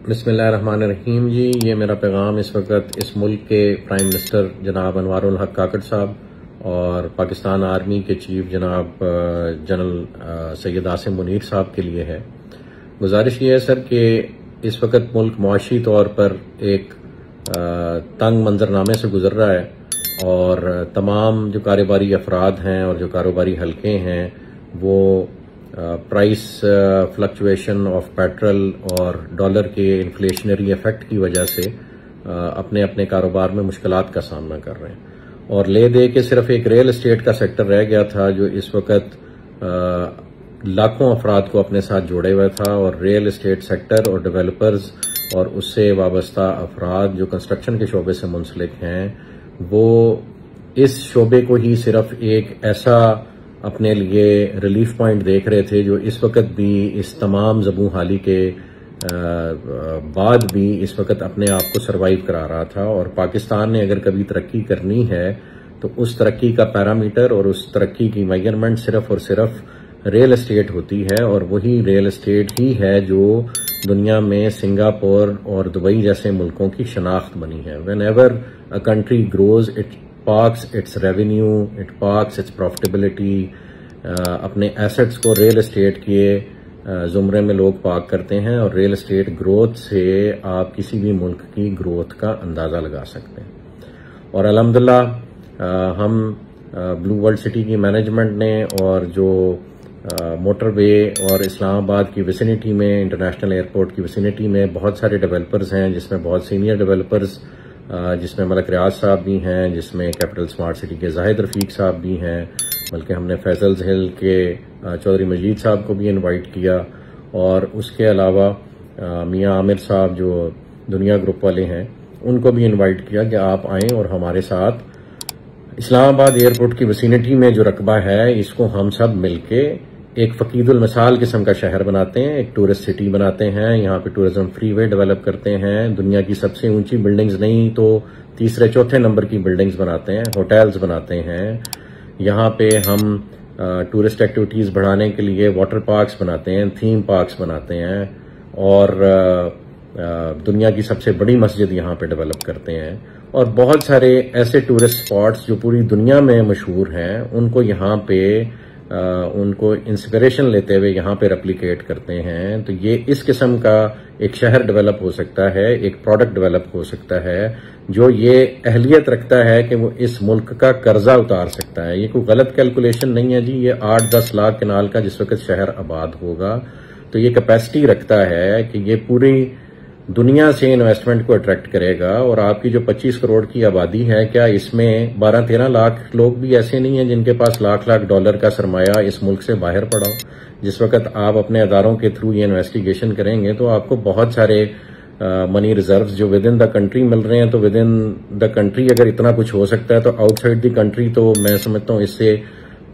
बिस्मिल्लाहिर्रहमानिर्रहीम जी, ये मेरा पैगाम इस वक्त इस मुल्क के प्राइम मिनिस्टर जनाब अनवारुल हक काकड़ साहब और पाकिस्तान आर्मी के चीफ जनाब जनरल सैयद आसिम मुनीर साहब के लिए है। गुजारिश ये है सर कि इस वक्त मुल्क मुआशी तौर पर एक तंग मंजरनामे से गुजर रहा है और तमाम जो कारोबारी अफराद हैं और जो कारोबारी हल्के हैं वो प्राइस फ्लक्चुएशन ऑफ पेट्रोल और डॉलर के इन्फ्लेशनरी इफेक्ट की वजह से अपने अपने कारोबार में मुश्किलात का सामना कर रहे हैं। और ले दे के सिर्फ एक रियल एस्टेट का सेक्टर रह गया था जो इस वक्त लाखों अफराद को अपने साथ जोड़े हुए था, और रियल एस्टेट सेक्टर और डेवलपर्स और उससे वाबस्ता अफराद जो कंस्ट्रक्शन के शोबे से मुंसलिक हैं वो इस शोबे को ही सिर्फ एक ऐसा अपने लिए रिलीफ पॉइंट देख रहे थे जो इस वक्त भी इस तमाम ज़बू हाली के बाद भी इस वक्त अपने आप को सरवाइव करा रहा था। और पाकिस्तान ने अगर कभी तरक्की करनी है तो उस तरक्की का पैरामीटर और उस तरक्की की मेजरमेंट सिर्फ और सिर्फ रियल एस्टेट होती है, और वही रियल एस्टेट ही है जो दुनिया में सिंगापुर और दुबई जैसे मुल्कों की शनाख्त बनी है। When ever a country grows it parks its revenue, it parks its profitability, अपने एसेट्स को रियल एस्टेट के जुमरे में लोग पार्क करते हैं, और रियल एस्टेट ग्रोथ से आप किसी भी मुल्क की ग्रोथ का अंदाज़ा लगा सकते हैं। और अल्हम्दुलिल्लाह हम ब्लू वर्ल्ड सिटी की मैनेजमेंट ने और जो मोटरवे और इस्लामाबाद की विसिनिटी में, इंटरनेशनल एयरपोर्ट की विसिनिटी में बहुत सारे डेवलपर्स हैं, जिसमें बहुत सीनियर डेवलपर्स जिसमें मलक रियाज साहब भी हैं, जिसमें कैपिटल स्मार्ट सिटी के जाहिद रफीक साहब भी हैं, बल्कि हमने फैजल्स हिल के चौधरी मजीद साहब को भी इनवाइट किया, और उसके अलावा मियां आमिर साहब जो दुनिया ग्रुप वाले हैं उनको भी इनवाइट किया कि आप आएं और हमारे साथ इस्लामाबाद एयरपोर्ट की विसिनिटी में जो रकबा है इसको हम सब मिलके एक फकीदुल मिसाल किस्म का शहर बनाते हैं, एक टूरिस्ट सिटी बनाते हैं, यहाँ पे टूरिज्म फ्रीवे डेवलप करते हैं, दुनिया की सबसे ऊंची बिल्डिंग्स नहीं तो तीसरे चौथे नंबर की बिल्डिंग्स बनाते हैं, होटल्स बनाते हैं, यहाँ पे हम टूरिस्ट एक्टिविटीज बढ़ाने के लिए वाटर पार्क्स बनाते हैं, थीम पार्क्स बनाते हैं, और दुनिया की सबसे बड़ी मस्जिद यहाँ पे डेवलप करते हैं, और बहुत सारे ऐसे टूरिस्ट स्पॉट्स जो पूरी दुनिया में मशहूर हैं उनको यहाँ पे उनको इंस्पिरेशन लेते हुए यहाँ पे रेप्लिकेट करते हैं। तो ये इस किस्म का एक शहर डेवलप हो सकता है, एक प्रोडक्ट डेवलप हो सकता है जो ये अहलियत रखता है कि वो इस मुल्क का कर्जा उतार सकता है। ये कोई गलत कैलकुलेशन नहीं है जी, ये 8-10 लाख कनाल का जिस वक्त शहर आबाद होगा तो ये कैपेसिटी रखता है कि ये पूरी दुनिया से इन्वेस्टमेंट को अट्रैक्ट करेगा। और आपकी जो 25 करोड़ की आबादी है, क्या इसमें 12-13 लाख लोग भी ऐसे नहीं हैं जिनके पास लाख लाख डॉलर का सरमाया इस मुल्क से बाहर पड़ा हो? जिस वक्त आप अपने अदारों के थ्रू ये इन्वेस्टिगेशन करेंगे तो आपको बहुत सारे मनी रिजर्व्स जो विद इन द कंट्री मिल रहे हैं। तो विद इन द कंट्री अगर इतना कुछ हो सकता है तो आउटसाइड द कंट्री तो मैं समझता हूँ इससे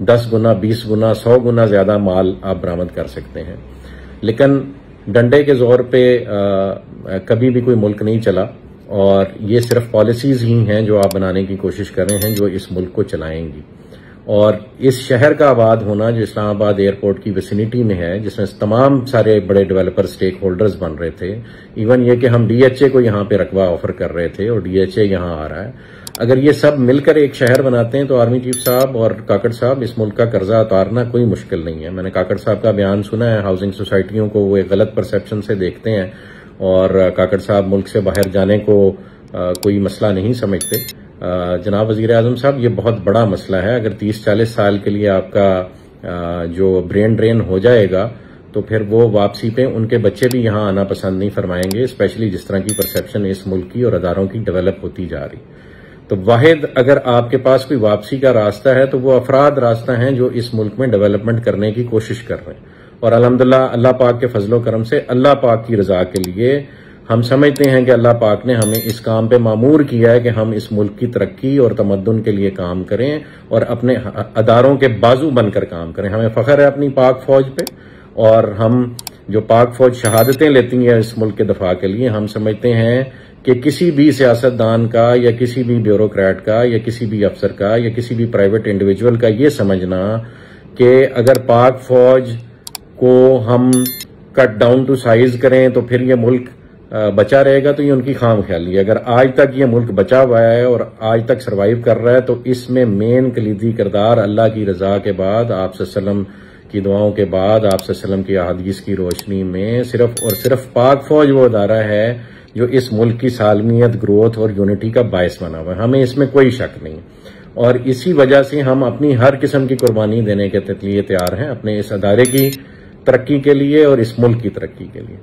10 गुना, 20 गुना, 100 गुना ज्यादा माल आप बरामद कर सकते हैं। लेकिन डंडे के जोर पे कभी भी कोई मुल्क नहीं चला, और ये सिर्फ पॉलिसीज ही हैं जो आप बनाने की कोशिश कर रहे हैं जो इस मुल्क को चलाएंगी। और इस शहर का आबाद होना जो इस्लामाबाद एयरपोर्ट की विसिनिटी में है, जिसमें तमाम सारे बड़े डेवलपर स्टेक होल्डर्स बन रहे थे, इवन ये कि हम डीएचए को यहाँ पे रकबा ऑफर कर रहे थे और डीएचए यहाँ आ रहा है, अगर ये सब मिलकर एक शहर बनाते हैं तो आर्मी चीफ साहब और काकड़ साहब इस मुल्क का कर्जा उतारना कोई मुश्किल नहीं है। मैंने काकड़ साहब का बयान सुना है, हाउसिंग सोसाइटियों को वो एक गलत परसेप्शन से देखते हैं, और काकड़ साहब मुल्क से बाहर जाने को कोई मसला नहीं समझते। जनाब वजीर आजम साहब, ये बहुत बड़ा मसला है। अगर 30-40 साल के लिए आपका जो ब्रेन ड्रेन हो जाएगा तो फिर वो वापसी पे उनके बच्चे भी यहाँ आना पसंद नहीं फरमाएंगे, स्पेशली जिस तरह की परसेप्शन इस मुल्क की और अदारों की डेवलप होती जा रही। तो वाहिद अगर आपके पास कोई वापसी का रास्ता है तो वो अफराद रास्ता है जो इस मुल्क में डेवलपमेंट करने की कोशिश कर रहे हैं। और अल्हम्दुलिल्लाह अल्लाह पाक के फजलो करम से अल्लाह पाक की रजा के लिए हम समझते हैं कि अल्लाह पाक ने हमें इस काम पे मामूर किया है कि हम इस मुल्क की तरक्की और तमद्दुन के लिए काम करें और अपने अदारों के बाजू बनकर काम करें। हमें फख्र है अपनी पाक फौज पे, और हम जो पाक फौज शहादतें लेती है इस मुल्क के दफा के लिए, हम समझते हैं कि किसी भी सियासतदान का या किसी भी ब्यूरोक्रेट का या किसी भी अफसर का या किसी भी प्राइवेट इंडिविजुअल का ये समझना कि अगर पाक फौज को हम कट डाउन टू साइज करें तो फिर ये मुल्क बचा रहेगा तो ये उनकी खामख्याली है। अगर आज तक ये मुल्क बचा हुआ है और आज तक सरवाइव कर रहा है तो इसमें मेन कलीदी किरदार अल्लाह की रजा के बाद, आप सल्लम की दुआओं के बाद, आप सल्लम की अहादीस की रोशनी में सिर्फ और सिर्फ पाक फौज वो अदारा है जो इस मुल्क की सालमियत, ग्रोथ और यूनिटी का बायस बना हुआ है। हमें इसमें कोई शक नहीं और इसी वजह से हम अपनी हर किस्म की कुर्बानी देने के लिए तैयार हैं अपने इस अदारे की तरक्की के लिए और इस मुल्क की तरक्की के लिए।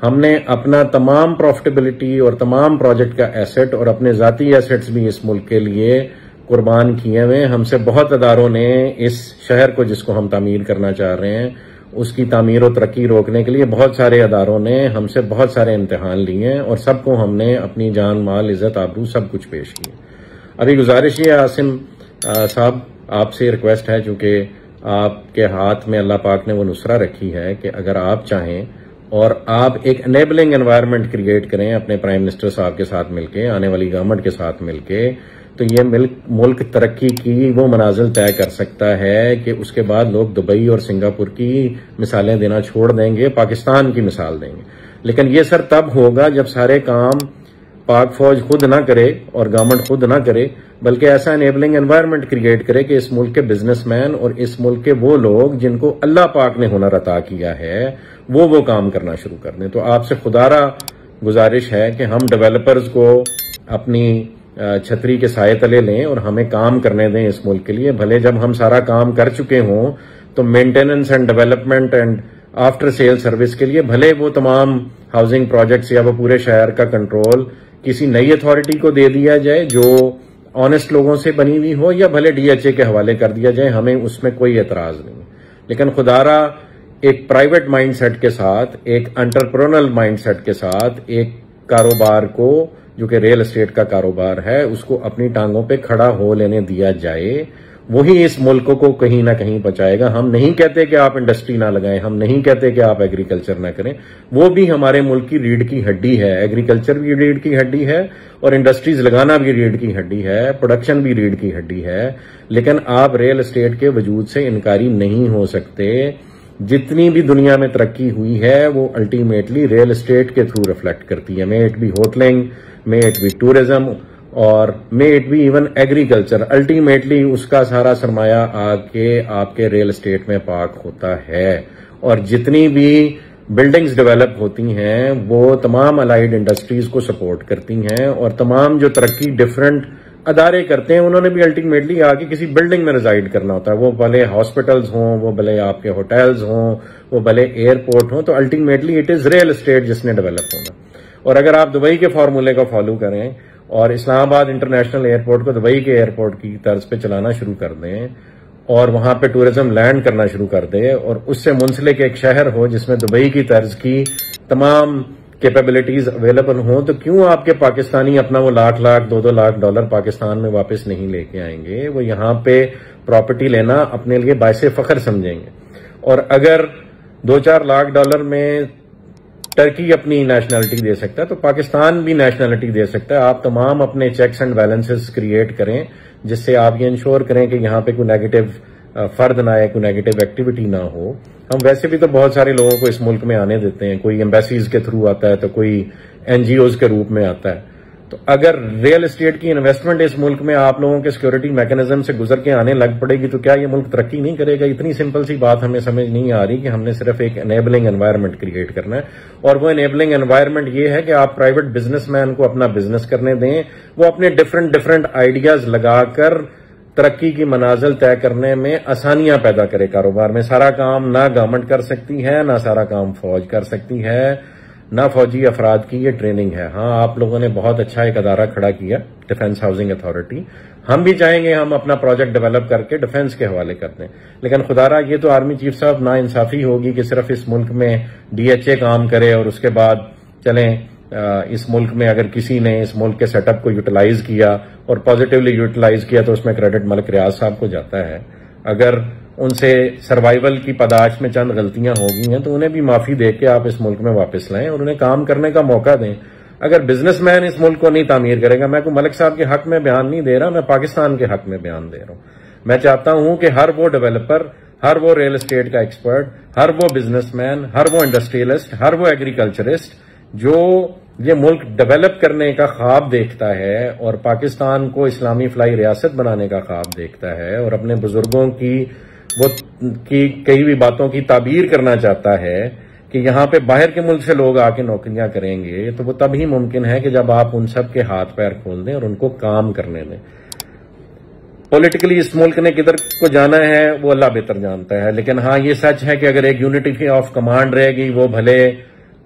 हमने अपना तमाम प्रॉफिटेबिलिटी और तमाम प्रोजेक्ट का एसेट और अपने जाती एसेट्स भी इस मुल्क के लिए कुर्बान किए हुए। हमसे बहुत अदारों ने इस शहर को, जिसको हम तामीर करना चाह रहे हैं, उसकी तामीर और तरक्की रोकने के लिए बहुत सारे अदारों ने हमसे बहुत सारे इम्तिहान लिए हैं और सबको हमने अपनी जान, माल, इज्जत, आबरू सब कुछ पेश किए। अभी गुजारिश ये आसिम साहब, आपसे रिक्वेस्ट है, चूंकि आपके हाथ में अल्लाह पाक ने वो नुसरा रखी है कि अगर आप चाहें और आप एक एनेबलिंग एनवायरनमेंट क्रिएट करें अपने प्राइम मिनिस्टर साहब के साथ मिलके, आने वाली गवर्नमेंट के साथ मिलके, तो ये मुल्क तरक्की की वो मनाजिल तय कर सकता है कि उसके बाद लोग दुबई और सिंगापुर की मिसालें देना छोड़ देंगे, पाकिस्तान की मिसाल देंगे। लेकिन ये सर तब होगा जब सारे काम पाक फौज खुद ना करे और गवर्नमेंट खुद ना करे, बल्कि ऐसा एनेबलिंग एनवायरनमेंट क्रिएट करे कि इस मुल्क के बिजनेसमैन और इस मुल्क के वो लोग जिनको अल्लाह पाक ने हुनर अता किया है वो काम करना शुरू कर दें। तो आपसे खुदारा गुजारिश है कि हम डेवलपर्स को अपनी छतरी के साए तले लें और हमें काम करने दें इस मुल्क के लिए। भले जब हम सारा काम कर चुके हों तो maintenance and development and after sale service के लिए भले वो तमाम हाउसिंग प्रोजेक्ट्स या वो पूरे शहर का कंट्रोल किसी नई अथॉरिटी को दे दिया जाए जो ऑनेस्ट लोगों से बनी हुई हो, या भले डीएचए के हवाले कर दिया जाए, हमें उसमें कोई एतराज नहीं। लेकिन खुदारा एक प्राइवेट माइंडसेट के साथ, एक एंटरप्रेन्योरल माइंडसेट के साथ एक कारोबार को, जो कि रियल एस्टेट का कारोबार है, उसको अपनी टांगों पे खड़ा हो लेने दिया जाए। वही इस मुल्क को कहीं ना कहीं बचाएगा। हम नहीं कहते कि आप इंडस्ट्री ना लगाएं, हम नहीं कहते कि आप एग्रीकल्चर ना करें, वो भी हमारे मुल्क की रीढ़ की हड्डी है। एग्रीकल्चर भी रीढ़ की हड्डी है और इंडस्ट्रीज लगाना भी रीढ़ की हड्डी है, प्रोडक्शन भी रीढ़ की हड्डी है। लेकिन आप रियल एस्टेट के वजूद से इनकारी नहीं हो सकते। जितनी भी दुनिया में तरक्की हुई है वो अल्टीमेटली रियल एस्टेट के थ्रू रिफ्लेक्ट करती है। May it be hoteling, may it be tourism और may it be even agriculture. Ultimately उसका सारा सरमाया आके आपके रियल एस्टेट में पार्क होता है। और जितनी भी बिल्डिंग्स डेवलप होती हैं वो तमाम अलाइड इंडस्ट्रीज को सपोर्ट करती हैं और तमाम जो तरक्की डिफरेंट अदारे करते हैं उन्होंने भी अल्टीमेटली आके किसी बिल्डिंग में रिजाइड करना होता है। वो भले हॉस्पिटल्स हों, वो भले आपके होटल्स हों, वो भले एयरपोर्ट हों, तो ultimately it is real estate जिसने डेवलप होना। और अगर आप दुबई के फॉर्मूले को फॉलो करें और इस्लामाबाद इंटरनेशनल एयरपोर्ट को दुबई के एयरपोर्ट की तर्ज पे चलाना शुरू कर दें और वहां पे टूरिज्म लैंड करना शुरू कर दे और उससे मुंसलिक एक शहर हो जिसमें दुबई की तर्ज की तमाम कैपेबिलिटीज अवेलेबल हों, तो क्यों आपके पाकिस्तानी अपना वो लाख लाख $2-2 लाख पाकिस्तान में वापस नहीं लेके आएंगे? वो यहां पे प्रॉपर्टी लेना अपने लिए बायसे फख्र समझेंगे। और अगर $2-4 लाख में टर्की अपनी नेशनैलिटी दे सकता है तो पाकिस्तान भी नेशनैलिटी दे सकता है। आप तमाम अपने चेक्स एंड बैलेंसेस क्रिएट करें जिससे आप ये इंश्योर करें कि यहाँ पे कोई नेगेटिव फर्द ना आए, कोई नेगेटिव एक्टिविटी ना हो। हम वैसे भी तो बहुत सारे लोगों को इस मुल्क में आने देते हैं, कोई एम्बेसीज के थ्रू आता है तो कोई एनजीओज के रूप में आता है। तो अगर रियल एस्टेट की इन्वेस्टमेंट इस मुल्क में आप लोगों के सिक्योरिटी मैकेनिज्म से गुजर के आने लग पड़ेगी तो क्या ये मुल्क तरक्की नहीं करेगा? इतनी सिंपल सी बात हमें समझ नहीं आ रही कि हमने सिर्फ एक एनेबलिंग एनवायरनमेंट क्रिएट करना है। और वो एनेबलिंग एनवायरनमेंट ये है कि आप प्राइवेट बिजनेसमैन को अपना बिजनेस करने दें, वो अपने डिफरेंट आइडियाज लगाकर तरक्की की मनाजिल तय करने में आसानियां पैदा करे कारोबार में। सारा काम ना गवर्नमेंट कर सकती है, ना सारा काम फौज कर सकती है, ना फौजी अफराद की ये ट्रेनिंग है। हाँ, आप लोगों ने बहुत अच्छा एक अदारा खड़ा किया, डिफेंस हाउसिंग अथॉरिटी। हम भी चाहेंगे हम अपना प्रोजेक्ट डेवलप करके डिफेंस के हवाले कर दें, लेकिन खुदारा ये तो आर्मी चीफ साहब ना इंसाफी होगी कि सिर्फ इस मुल्क में डीएचए काम करे और उसके बाद चलें इस मुल्क में अगर किसी ने इस मुल्क के सेटअप को यूटिलाइज किया और पॉजिटिवली यूटिलाइज किया तो उसमें क्रेडिट मलिक रियाज साहब को जाता है। अगर उनसे सर्वाइवल की पदाश में चंद गलतियां हो गई हैं तो उन्हें भी माफी दे के आप इस मुल्क में वापस लाएं और उन्हें काम करने का मौका दें। अगर बिजनेसमैन इस मुल्क को नहीं तामीर करेगा, मैं को मलिक साहब के हक में बयान नहीं दे रहा, मैं पाकिस्तान के हक में बयान दे रहा हूं। मैं चाहता हूं कि हर वो डेवलपर, हर वो रियल एस्टेट का एक्सपर्ट, हर वो बिजनेसमैन, हर वो इंडस्ट्रियलिस्ट, हर वो एग्रीकल्चरिस्ट जो ये मुल्क डेवलप करने का ख्वाब देखता है और पाकिस्तान को इस्लामी फलाई रियासत बनाने का ख्वाब देखता है और अपने बुजुर्गों की कई भी बातों की ताबीर करना चाहता है कि यहाँ पे बाहर के मुल्क से लोग आके नौकरियां करेंगे, तो वो तभी मुमकिन है कि जब आप उन सब के हाथ पैर खोल दें और उनको काम करने दें। पॉलिटिकली इस मुल्क ने किधर को जाना है वो अल्लाह बेहतर जानता है, लेकिन हाँ ये सच है कि अगर एक यूनिटी ऑफ कमांड रहेगी, वो भले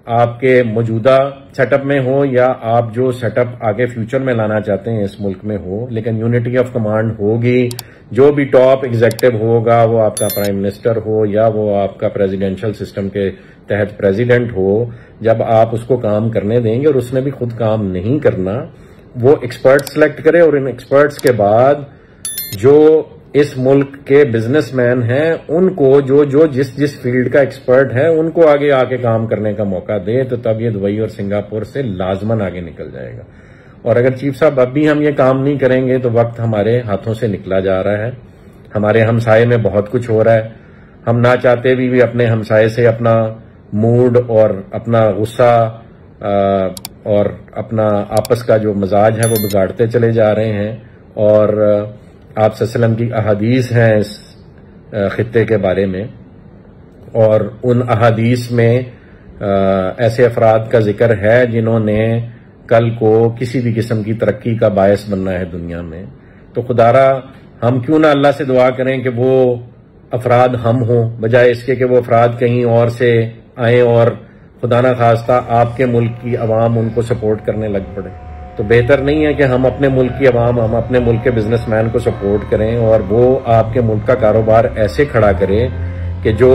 आपके मौजूदा सेटअप में हो या आप जो सेटअप आगे फ्यूचर में लाना चाहते हैं इस मुल्क में हो, लेकिन यूनिटी ऑफ कमांड होगी। जो भी टॉप एग्जीक्यूटिव होगा, वो आपका प्राइम मिनिस्टर हो या वो आपका प्रेसिडेंशियल सिस्टम के तहत प्रेसिडेंट हो, जब आप उसको काम करने देंगे और उसने भी खुद काम नहीं करना, वो एक्सपर्ट सेलेक्ट करे और इन एक्सपर्ट्स के बाद जो इस मुल्क के बिजनेसमैन हैं उनको जो जिस फील्ड का एक्सपर्ट है उनको आगे आके काम करने का मौका दे, तो तब ये दुबई और सिंगापुर से लाजमन आगे निकल जाएगा। और अगर चीफ साहब अब भी हम ये काम नहीं करेंगे तो वक्त हमारे हाथों से निकला जा रहा है। हमारे हमसाये में बहुत कुछ हो रहा है, हम ना चाहते भी अपने हमसाये से अपना मूड और अपना गुस्सा और अपना आपस का जो मजाज है वो बिगाड़ते चले जा रहे हैं। और आप सल्लम की अहादीस हैं इस खित्ते के बारे में, और उन अहादीस में ऐसे अफराद का जिक्र है जिन्होंने कल को किसी भी किस्म की तरक्की का बायस बनना है दुनिया में। तो खुदारा हम क्यों ना अल्लाह से दुआ करें कि वो अफराद हम हों, बजाय इसके कि वो अफराद कहीं और से आए और खुदा ना खास्ता आपके मुल्क की अवाम उनको सपोर्ट करने लग पड़े। तो बेहतर नहीं है कि हम अपने मुल्क की अवाम, हम अपने मुल्क के बिजनेसमैन को सपोर्ट करें और वो आपके मुल्क का कारोबार ऐसे खड़ा करे कि जो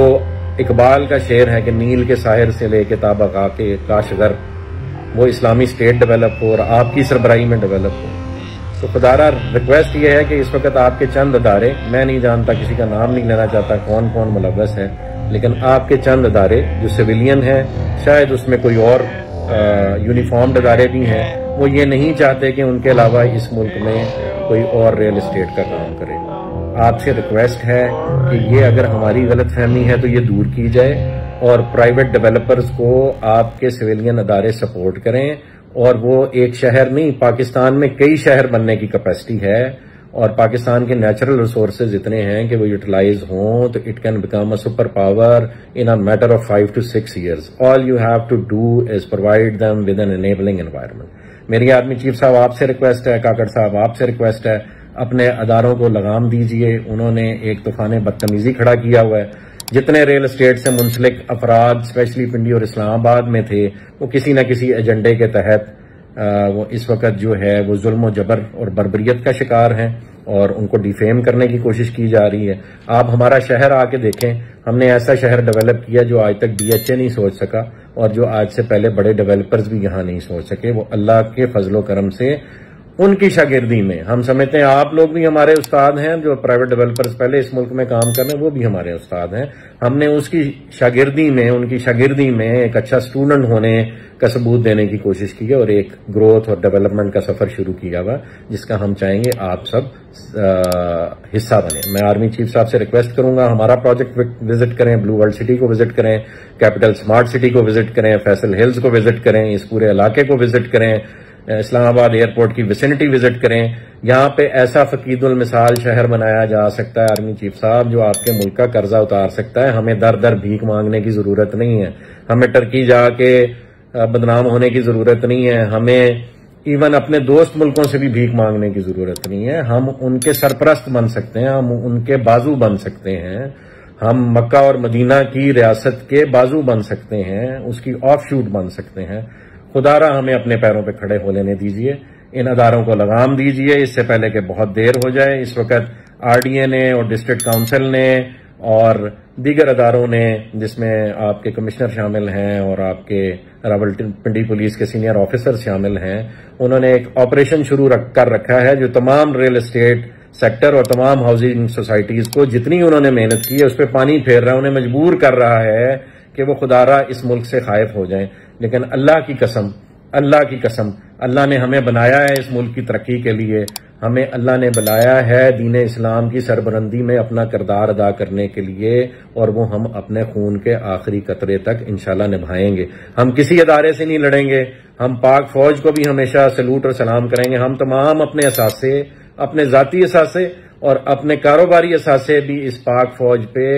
इकबाल का शेर है कि नील के साहिर से लेके ताबका के काशगर, वो इस्लामी स्टेट डेवलप हो और आपकी सरबराही में डेवलप हो। तो खुदारा रिक्वेस्ट ये है कि इस वक्त आपके चंद अदारे, मैं नहीं जानता, किसी का नाम नहीं लेना चाहता कौन कौन मुलव्वस है, लेकिन आपके चंद अदारे जो सिविलियन हैं, शायद उसमें कोई और यूनिफॉर्म्ड अदारे भी हैं, वो ये नहीं चाहते कि उनके अलावा इस मुल्क में कोई और रियल एस्टेट का काम करे। आपसे रिक्वेस्ट है कि ये अगर हमारी गलतफहमी है तो ये दूर की जाए और प्राइवेट डेवलपर्स को आपके सिविलियन अदारे सपोर्ट करें। और वो एक शहर नहीं, पाकिस्तान में कई शहर बनने की कैपेसिटी है और पाकिस्तान के नेचुरल रिसोर्सेज इतने हैं कि वो यूटिलाइज हों तो it can become a super power in a matter of 5 to 6 years। All you have to do is provide them with an enabling environment. मेरी आदमी चीफ साहब आपसे रिक्वेस्ट है, काकड़ साहब आपसे रिक्वेस्ट है, अपने अदारों को लगाम दीजिए। उन्होंने एक तूफान बदतमीजी खड़ा किया हुआ है। जितने रियल एस्टेट से मुंसलिक अफराद स्पेशली पिंडी और इस्लामाबाद में थे, वो किसी न किसी एजेंडे के तहत वो इस वक्त जो है वो जुल्म जबर और बर्बरियत का शिकार हैं और उनको डिफेम करने की कोशिश की जा रही है। आप हमारा शहर आके देखें, हमने ऐसा शहर डेवलप किया जो आज तक DHA नहीं सोच सका और जो आज से पहले बड़े डेवलपर्स भी यहाँ नहीं सोच सके। वो अल्लाह के फजलो करम से उनकी शागिर्दी में, हम समझते हैं आप लोग भी हमारे उस्ताद हैं, जो प्राइवेट डेवलपर्स पहले इस मुल्क में काम कर रहे हैं वो भी हमारे उस्ताद हैं। हमने उसकी शागिर्दी में, उनकी शागिर्दी में एक अच्छा स्टूडेंट होने का सबूत देने की कोशिश की है और एक ग्रोथ और डेवलपमेंट का सफर शुरू किया हुआ जिसका हम चाहेंगे आप सब हिस्सा बने। मैं आर्मी चीफ साहब से रिक्वेस्ट करूंगा हमारा प्रोजेक्ट विजिट करें, ब्लू वर्ल्ड सिटी को विजिट करें, कैपिटल स्मार्ट सिटी को विजिट करें, फैसल हिल्स को विजिट करें, इस पूरे इलाके को विजिट करें, इस्लामाबाद एयरपोर्ट की विसिनिटी विजिट करें। यहाँ पे ऐसा फकीदुल मिसाल शहर बनाया जा सकता है आर्मी चीफ साहब जो आपके मुल्क का कर्जा उतार सकता है। हमें दर दर भीख मांगने की जरूरत नहीं है, हमें टर्की जाके बदनाम होने की जरूरत नहीं है, हमें इवन अपने दोस्त मुल्कों से भी भीख मांगने की जरूरत नहीं है। हम उनके सरपरस्त बन सकते हैं, हम उनके बाजू बन सकते हैं, हम मक्का और मदीना की रियासत के बाजू बन सकते हैं, उसकी ऑफशूट बन सकते हैं। खुदारा हमें अपने पैरों पे खड़े हो लेने दीजिए, इन अदारों को लगाम दीजिए इससे पहले कि बहुत देर हो जाए। इस वक्त RDA ने और डिस्ट्रिक्ट काउंसिल ने और दीगर अदारों ने, जिसमें आपके कमिश्नर शामिल हैं और आपके रावलपिंडी पुलिस के सीनियर ऑफिसर शामिल हैं, उन्होंने एक ऑपरेशन शुरू कर रखा है जो तमाम रियल एस्टेट सेक्टर और तमाम हाउसिंग सोसाइटीज को जितनी उन्होंने मेहनत की है उस पर पानी फेर रहा है, उन्हें मजबूर कर रहा है कि वो खुदारा इस मुल्क से खाइफ हो जाएं। लेकिन अल्लाह की कसम, अल्लाह ने हमें बनाया है इस मुल्क की तरक्की के लिए, हमें अल्लाह ने बुलाया है दीन इस्लाम की सरबरंदी में अपना किरदार अदा करने के लिए और वो हम अपने खून के आखिरी कतरे तक इंशाल्लाह निभाएंगे। हम किसी अदारे से नहीं लड़ेंगे, हम पाक फौज को भी हमेशा सैल्यूट और सलाम करेंगे। हम तमाम अपने असासे, अपने जाती असासे और अपने कारोबारी असासे भी इस पाक फौज पे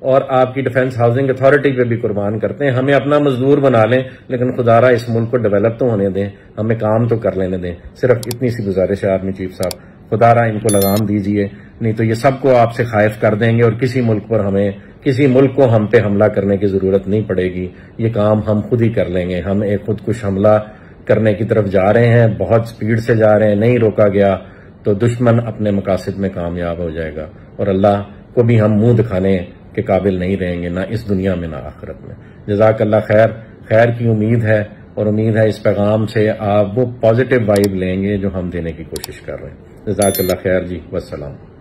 और आपकी डिफेंस हाउसिंग अथॉरिटी पे भी कुर्बान करते हैं। हमें अपना मजदूर बना लें, लेकिन खुदारा इस मुल्क को डेवलप तो होने दें, हमें काम तो कर लेने दें। सिर्फ इतनी सी गुजारिश है आर्मी चीफ साहब, खुदारा इनको लगाम दीजिए, नहीं तो ये सबको आपसे खाइफ कर देंगे और किसी मुल्क को हम पे हमला करने की जरूरत नहीं पड़ेगी। ये काम हम खुद ही कर लेंगे। हम एक खुदकुश हमला करने की तरफ जा रहे हैं, बहुत स्पीड से जा रहे हैं, नहीं रोका गया तो दुश्मन अपने मकासद में कामयाब हो जाएगा और अल्लाह को भी हम मुंह दिखाने के काबिल नहीं रहेंगे, ना इस दुनिया में ना आखिरत में। जज़ाकल्लाह खैर की उम्मीद है और उम्मीद है इस पैगाम से आप वो पॉजिटिव वाइब लेंगे जो हम देने की कोशिश कर रहे हैं। जज़ाकल्लाह खैर जी, वस्सलाम।